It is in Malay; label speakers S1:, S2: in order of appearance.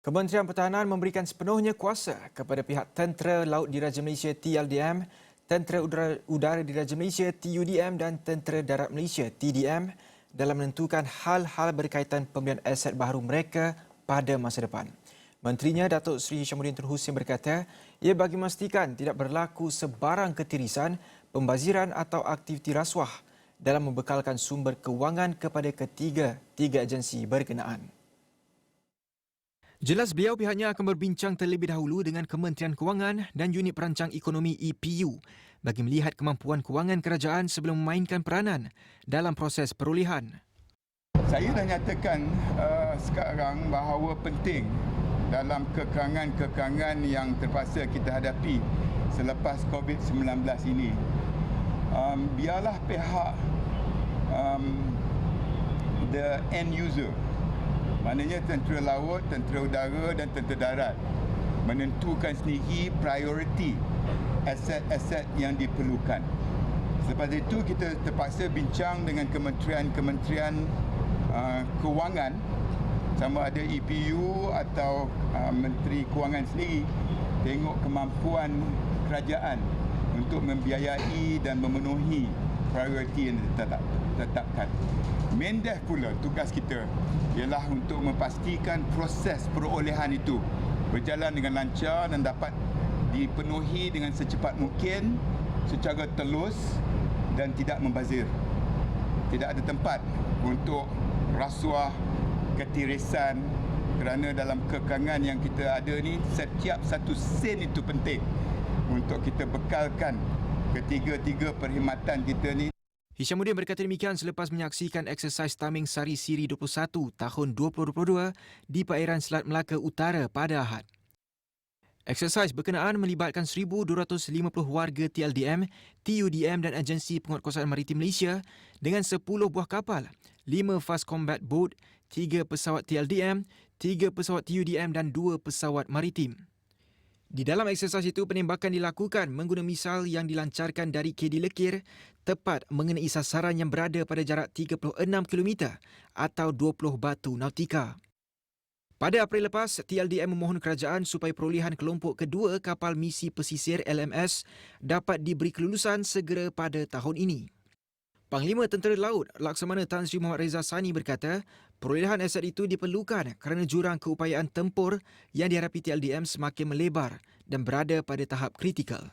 S1: Kementerian Pertahanan memberikan sepenuhnya kuasa kepada pihak Tentera Laut Diraja Malaysia TLDM, Tentera Udara Diraja Malaysia TUDM dan Tentera Darat Malaysia TDM dalam menentukan hal-hal berkaitan pembelian aset baharu mereka pada masa depan. Menterinya Datuk Seri Hishamuddin Tun Hussein berkata, ia bagi memastikan tidak berlaku sebarang ketirisan, pembaziran atau aktiviti rasuah dalam membekalkan sumber kewangan kepada tiga agensi berkenaan. Jelas beliau pihaknya akan berbincang terlebih dahulu dengan Kementerian Kewangan dan Unit Perancang Ekonomi EPU bagi melihat kemampuan kewangan kerajaan sebelum memainkan peranan dalam proses perolehan.
S2: Saya dah nyatakan sekarang bahawa penting dalam kekangan-kekangan yang terpaksa kita hadapi selepas COVID-19 ini, biarlah pihak the end user, maknanya tentera laut, tentera udara dan tentera darat menentukan sendiri prioriti aset-aset yang diperlukan. Selepas itu kita terpaksa bincang dengan kementerian kewangan, sama ada EPU atau Menteri Kewangan sendiri, tengok kemampuan kerajaan untuk membiayai dan memenuhi prioriti yang ditetapkan. Mendes pula tugas kita ialah untuk memastikan proses perolehan itu berjalan dengan lancar dan dapat dipenuhi dengan secepat mungkin, secara telus dan tidak membazir. Tidak ada tempat untuk rasuah, ketirisan, kerana dalam kekangan yang kita ada ni, setiap satu sen itu penting untuk kita bekalkan ketiga-tiga perkhidmatan kita ni.
S1: Hishamuddin berkata demikian selepas menyaksikan eksersis Taming Sari Siri 21 tahun 2022 di perairan Selat Melaka Utara pada Ahad. Eksersis berkenaan melibatkan 1,250 warga TLDM, TUDM dan Agensi Penguatkuasaan Maritim Malaysia dengan 10 buah kapal, 5 Fast Combat Boat, 3 pesawat TLDM, 3 pesawat TUDM dan 2 pesawat maritim. Di dalam eksersis itu, penembakan dilakukan menggunakan misal yang dilancarkan dari KD Lekir tepat mengenai sasaran yang berada pada jarak 36 km atau 20 batu nautika. Pada April lepas, TLDM memohon kerajaan supaya perolehan kelompok kedua kapal misi pesisir LMS dapat diberi kelulusan segera pada tahun ini. Panglima Tentera Laut Laksamana Tan Sri Muhammad Reza Sani berkata, perolehan aset itu diperlukan kerana jurang keupayaan tempur yang dihadapi TLDM semakin melebar dan berada pada tahap kritikal.